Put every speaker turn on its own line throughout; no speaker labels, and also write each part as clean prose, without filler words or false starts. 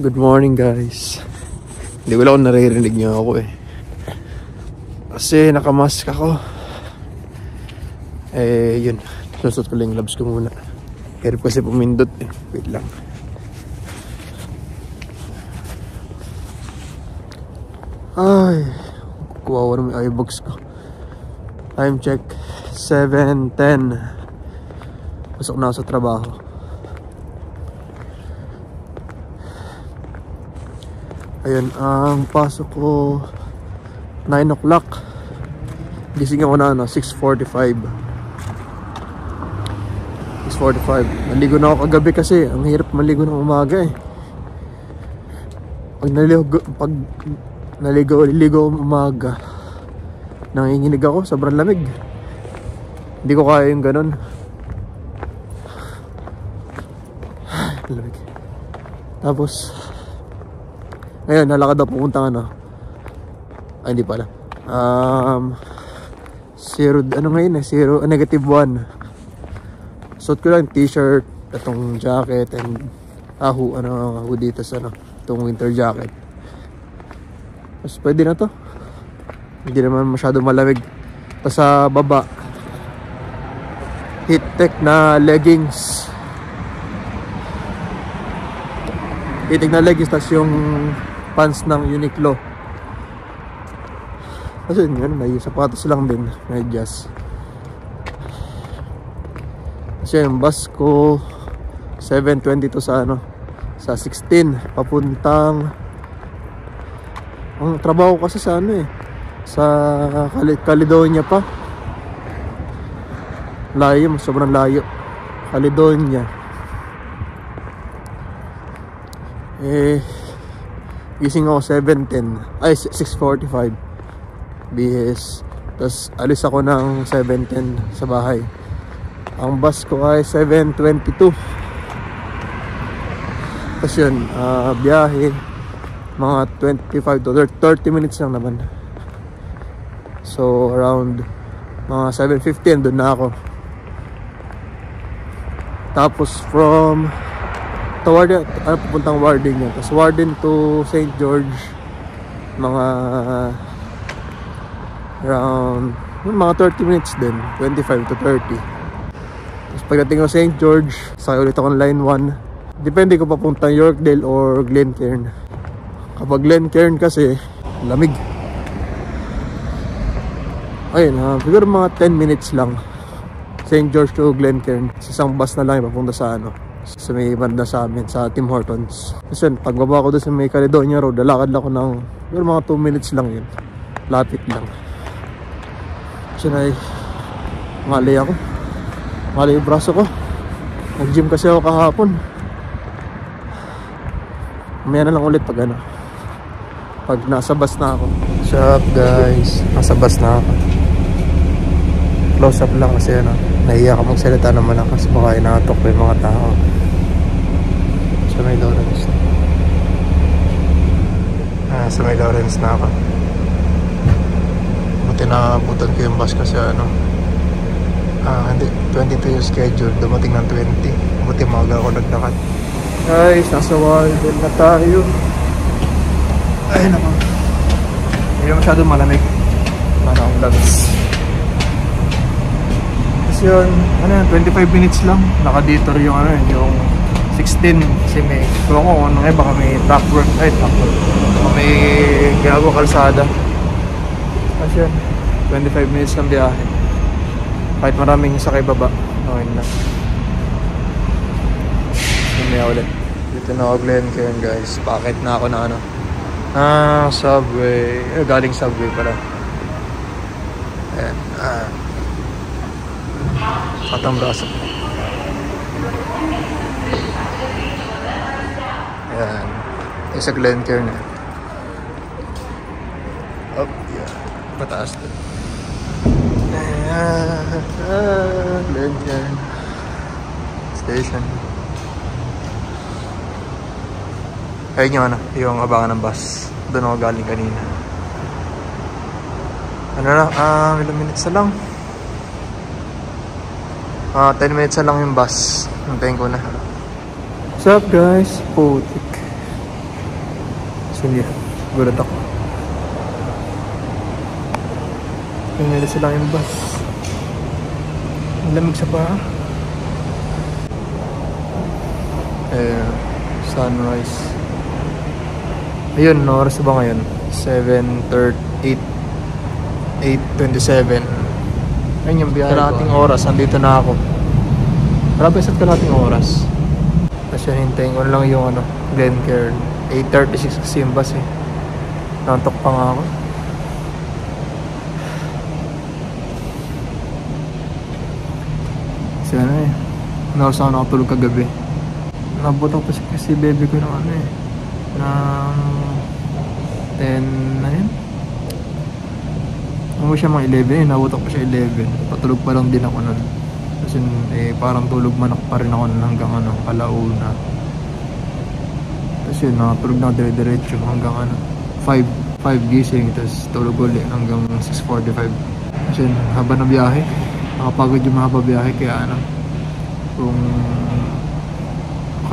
Good morning guys. Hindi wala akong naririnig niyo ako eh. Kasi nakamask ako. Yun. Susot ko lang yung gloves ko muna. Hirap kasi pumindot eh. Wait lang. Ay, kuwawa naman yung eyebags ko. Time check 7:10. Pasok na ako sa trabaho. Ayun, ang pasok ko 9 o'clock. Gising ako na 6:45. Naligo na ako kagabi kasi ang hirap maligo ng umaga eh. Pag naligo umaga, nanginginig ako, sobrang lamig. Hindi ko kaya yung ganun. Lamig. Tapos ngayon, nalakad ako pupuntang ay hindi pala. -1. Suot ko lang t-shirt, itong jacket, and ako dito sa itong winter jacket. Mas pwede na to. Hindi naman masyado malamig. Tapos sa baba, heat tech na leggings. Tapos yung pants ng Uniqlo. Kasi yun, may sapatos lang din, may medyas. Kasi yung bus ko 7:22 sa sa 16 papuntang, ang trabaho kasi sa sa Caledonia pa. Layo, sobrang layo. Caledonia. Gising ako 6:45 BS. Tapos alis ako ng 7:10 sa bahay. Ang bus ko ay 7:22. Tapos yun, biyahe mga 25 to 30 minutes lang naman. So around mga 7:15 doon na ako. Tapos from Warden, pupuntang Warden yun. Tapos Warden to St. George, mga around mga 30 minutes din, 25 to 30. Tapos pagdating ko St. George, sakay ulit ako ng line 1. Depende ko papuntang Yorkdale or Glencairn. Kapag Glencairn kasi lamig. Ayun, siguro mga 10 minutes lang St. George to Glencairn. Isang bus na lang papunta sa sa may banda sa amin, sa Tim Hortons. Kasi pagbaba ko doon sa may Caledonia Road, lalakad lang ako ng mga 2 minutes lang yun. Lapit lang. Kasi ngali yung braso ko. Nag-gym kasi ako kahapon. Mamaya na lang ulit pag nasa bus na ako. What's up guys? Nasa bus na ako. Close up lang kasi nahiya ka magsalita naman ako kasi baka inatok ko yung mga tao. Sa may Lawrence sa may Lawrence na ako. Buti nakabutan ko yung bus kasi hindi, 22 yung schedule, dumating ng 20. Buti maaga ako naglakad. Guys, nasa Warden na tayo. Ay naman, hindi na masyado malamig. Mana akong gloves. Yun, 25 minutes lang. Naka-detour yung yung 16 kasi may baka may truck work. Baka may ginagawa kalsada. Kasi yun, 25 minutes lang biyahe. Kahit maraming sakay baba, okay na. Mamaya ulit. Dito na ako Glencairn guys. Bakit na ako na subway. Galing subway pala. Ayan, katang braso. Ayan. Yung sa Glencairn na. Oh, yeah. Pataas doon. Ayan. Glencairn Station. Ayun yung abangan ng bus. Doon ako galing kanina. Ilang minutes na lang. 10 minutes na lang yung bus. Antayin ko na. What's up guys? Putik. Hindi, gulat ako. 10 minutes lang yung bus. Ang lamig sa paa. Sunrise. Ayun, no, oras ba ngayon? 7:38, 8:27. Ayun yung biyahe nating oras. Andito na ako. Grabe, isa't ka nating oras. Tapos yun, hintayin ko lang yung Glencairn. 8:36 kasi yung bus eh. Nantok pa nga ako. Kasi oras ako nakatulog kagabi. Nabot ako kasi baby ko ng ng 10 na yun. Ano siya mga 11 nabot ako siya 11. Patulog pa lang din ako nun. Kasi parang tulog manak pa rin ako hanggang alauna. Tapos yun, nakatulog na dire-diretso hanggang 5 gising. Tapos tulog ulit hanggang 6:45. Kasi yun, haba na biyahe. Nakapagod yung mahaba biyahe. Kaya kung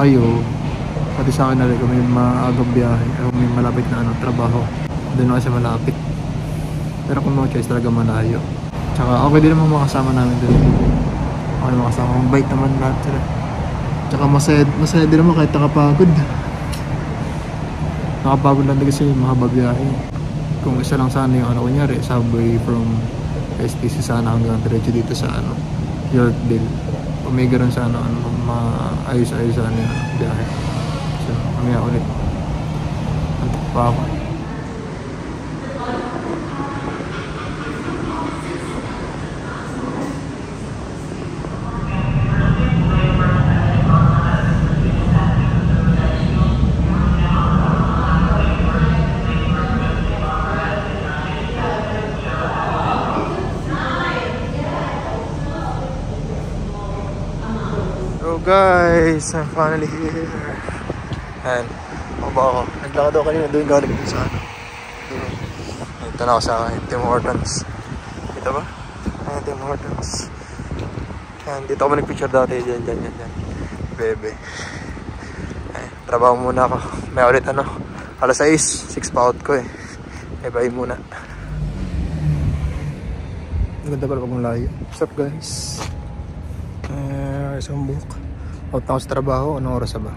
kayo, pati sa akin na rin kung may maagang biyahe o may malapit na trabaho, doon na kasi malapit. Pero kung no choice talaga malayo. Tsaka okay din naman makasama namin doon. Okay makasama, ang bike naman lahat sila. Tsaka masaya din naman kahit nakapagod. Nakapagod lang din kasi mahaba biyahe. Kung isa lang sana yung kunyari, subway from STC sana hanggang diretso dito sa Yorkdale. Kung may gano'n sana maayos-ayos sana yung biyahe. So, mamaya ulit. Antok pa ako. Guys, I'm finally here. And ba ako? Naglakad ako kanina doon galing sa Ito na ako sa Tim Hortons. Kita ba? Ayan, Tim Hortons. Ayan, dito ako nagpicture dati. Diyan. Bebe. Ayan, trabaho muna ako. May ulit alas 6 pa out ko eh. Bye muna. Maganda pala pag malayo. What's up guys? Isang buhok. Out na ako sa trabaho. Anong oras ba?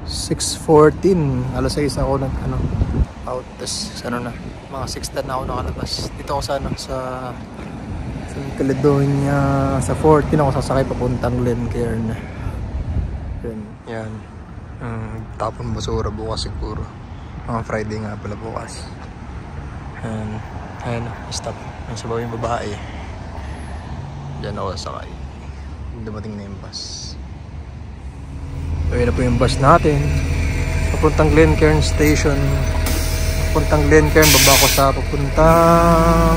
6:14. Alas 6 ako out. Tapos mga 6:10 na ako nakalabas. Dito ako sa Caledonia. Sa 14 ako sasakay papuntang Glencairn. Yan. Tapon basura bukas siguro. Mga Friday nga pala bukas. Ayun, stop. Ang sabaw yung babae. Diyan ako sakay. Dumating na yung bus. Ayun na po yung bus natin. Papuntang Glencairn Station. Papuntang Glencairn. Baba ko sa papuntang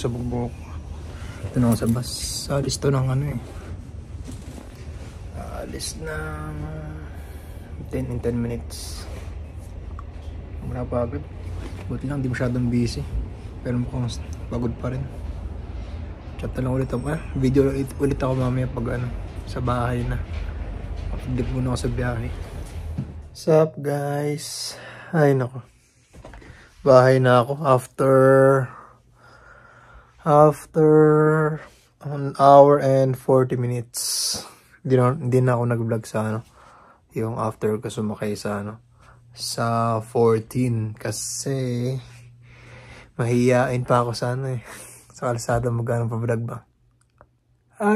sabog buhok. Ito na ako sa bus. Alis to ng alis ng 10 minutes. Wala pagod. Buti lang, hindi masyadong busy. Pero mukhang pagod pa rin. Chat na lang ulit ako. Video ulit ako mamaya pag sa bahay na. Update muna ako sa biyahe. What's up guys? Ay nako. Bahay na ako after 1 hour and 40 minutes. Hindi na ako nag-vlog sa yung after ko sumakay sa sa 14 kasi mahihiyain pa ako sa sa kalsada magkano pa vlog ba.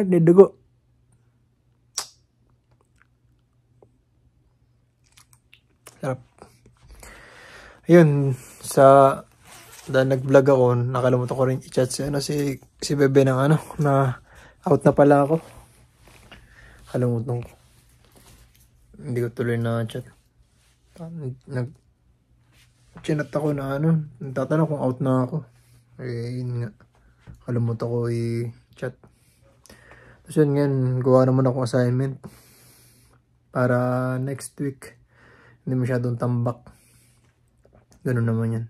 Dedugo. Sarap. Ayun, dahil nag-vlog ako, nakalimutan ko rin i-chat si Bebe ng na out na pala ako. Kalimutan ko. Hindi ko tuloy na chat. Chinat ako na nagtatanong kung out na ako. Yun nga. Kalimutan ko i-chat. Tapos yun nga, gawa naman akong assignment. Para next week. Hindi masyadong tambak. Ganun naman yan.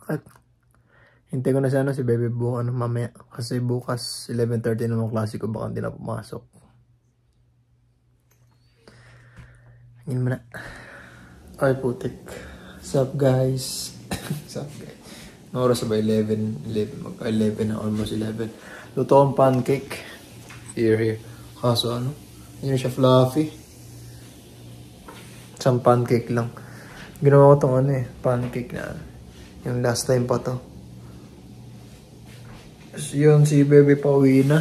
At hintay ko na si Bebe bukas mamaya. Kasi bukas 11:30 naman klase ko, baka hindi na pumasok. Hingin mo na. Ay putik. What's up guys? What's up guys? No oras ba? 11 na, almost 11. Luto akong pancake. Here. Kaso hindi siya fluffy. Isang pancake lang. Ginawa ko tong pancake na yung last time pa to. Yun, si Bebe pa uwi na.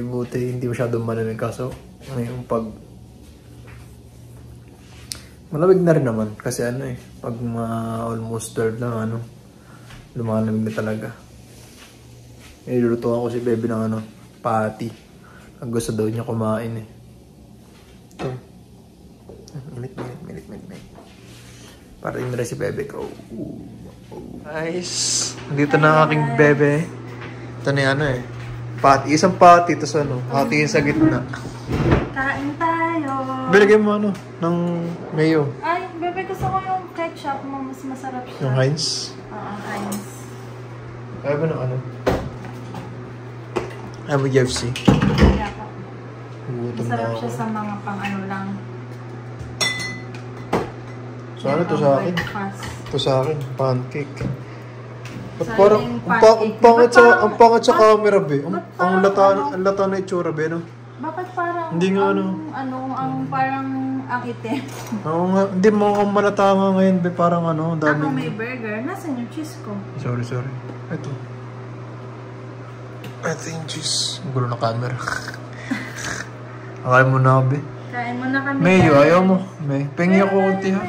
Buti hindi masyadong malamig. Kaso, yung malamig na rin naman. Kasi pag almost 3 lang, lumalamig na talaga. Nilulutuan ko si Bebe ng patty. Ang gusto daw niya kumain Ito. Minit. Para rin si Bebe ko. Guys, dito na ang aking Bebe. Ito na yan patty. Isang patty. Tapos hati sa gitna.
Kain tayo.
Bilagay mo ng mayo.
Ay, Bebe, gusto ko yung ketchup mo. Mas masarap siya.
Yung Heinz?
Oo, Heinz.
Kaya ba ng Ayaw mo UFC?
Kaya po. Masarap siya
ako.
sa mga pang lang.
So to sa akin?
Breakfast.
Ito sa akin, pancake. Ba't
Sa
parang,
ating
ang
pancake.
pangit sa camera, be. Ang
parang
lata na itsura, be, no?
Bakit parang,
Hindi nga,
parang ang itim.
Oo nga, hindi mo akong malata nga ngayon, be. Parang dami.
Ako may burger. Nasaan yung cheese ko?
Sorry. Ito. Ito yung cheese. Ang gulo na camera. Akala mo na, be.
Kain mo na kami.
Mayo, ayaw mo. May, pengi ako konti, ha?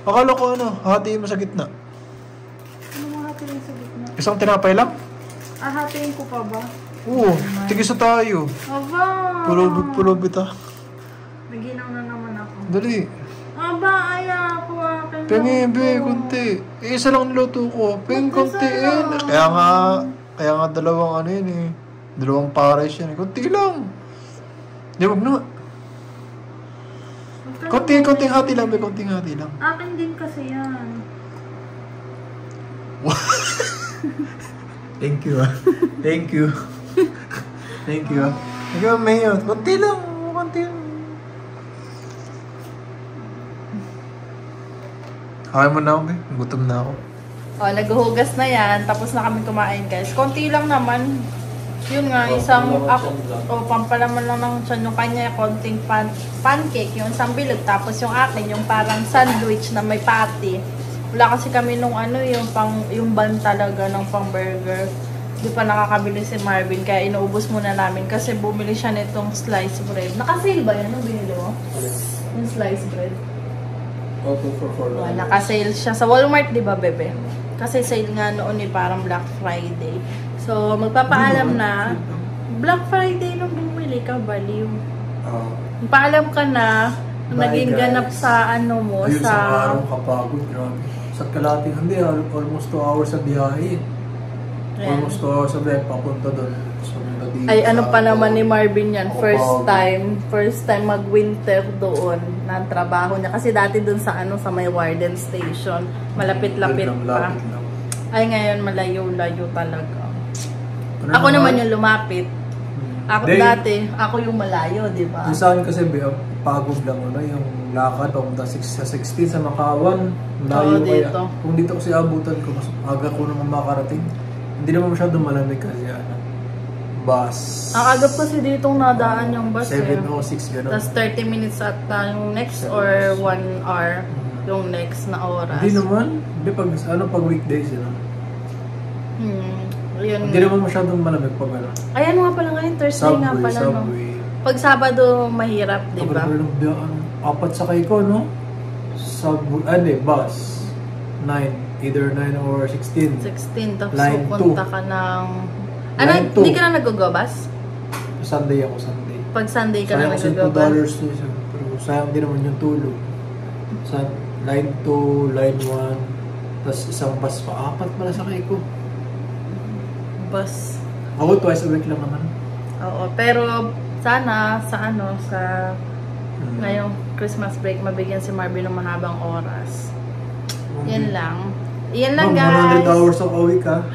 Akala ko hatiin mo sa gitna.
Ano mo hatiin sa gitna?
Isang tinapay lang?
Hatiin ko pa ba?
Oo, tigisa tayo.
Aba!
Pulubit
Naginaw na naman ako.
Dali.
Aba, ako akin.
Pengi, be, konti. Isa lang niluto ko. Pengi, konti. Kaya nga dalawang dalawang pares yan. Konti lang. Di, wag na. Konting hati lang, be. Konting hati lang.
Akin din kasi yan.
Thank you, Thank you. Thank you, Ikaw, Mayo. Konti lang. Kaya mo na ako, be. Gutom na ako.
Naghuhugas na yan. Tapos na kami kumain, guys. Konti lang naman. Yun nga, pampalaman lang ng tiyan. Yung kanya, konting pancake. Yung isang bilog. Tapos yung akin, yung parang sandwich na may patty. Wala kasi kami nung yung bun talaga ng pang burger. Di pa nakakabili si Marvin. Kaya inuubos muna namin. Kasi bumili siya nitong slice bread. Naka-sale ba yan? Ano binili mo? Yung slice bread.
Okay, for $4.
Naka-sale siya sa Walmart, di ba, Bebe? Kasi sale nga noon parang Black Friday. So, magpapaalam na. Black Friday nung bumili ka, baliw. Paalam ka na, naging ganap sa mo,
ayun,
sa...
Ayun, araw kapagod, grabe. Sa kalating, almost 2 hours sa biyahe. Almost 2 hours sa biyahe, papunta doon.
Ay, pa naman ni Marvin yan. First time mag-winter doon na trabaho niya. Kasi dati doon sa sa may Warden Station. Malapit-lapit pa. Ay, ngayon malayo-layo talaga. Ako naman yung lumapit. Ako yung malayo, di ba?
Sa akin kasi, pagod lang yung lakad papunta sa 16 sa Makawan. Malayo kaya. Kung dito kasi abutan ko, mas aga ko naman makarating. Hindi naman masyadong malamig kasi bus.
Ang agap kasi ditong nadaan yung bus
7:06 gano'n.
Tapos 30 minutes at yung next or 1 hour yung next na oras.
Hindi naman. Hindi pag weekdays
Yun.
Hindi naman masyadong malamig pag
Ayan nga pala ngayon, Thursday nga pala
Subway.
Pag Sabado mahirap, di ba?
Apat sakay ko, no? Subway, bus. 9. Either 9 or 16.
16. Tapos
Line
pupunta
2.
ka ng... Hindi ka na nag-go-bus?
Sunday ako, Sunday.
Pag Sunday ka na
$2
nag-go-bus?
pero sayang din naman yung tulog. Sa line 2, line 1, tapos isang bus pa. 4 pala sakay ko.
Bus.
Ako, twice a week lang naman.
Oo, pero sana sa ngayong Christmas break, mabigyan si Marvin ng mahabang oras. Yan lang. Iyan lang, guys.
100 hours of a week, ha?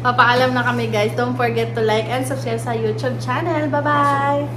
Papaalam na kami, guys. Don't forget to like and subscribe sa YouTube channel. Bye-bye!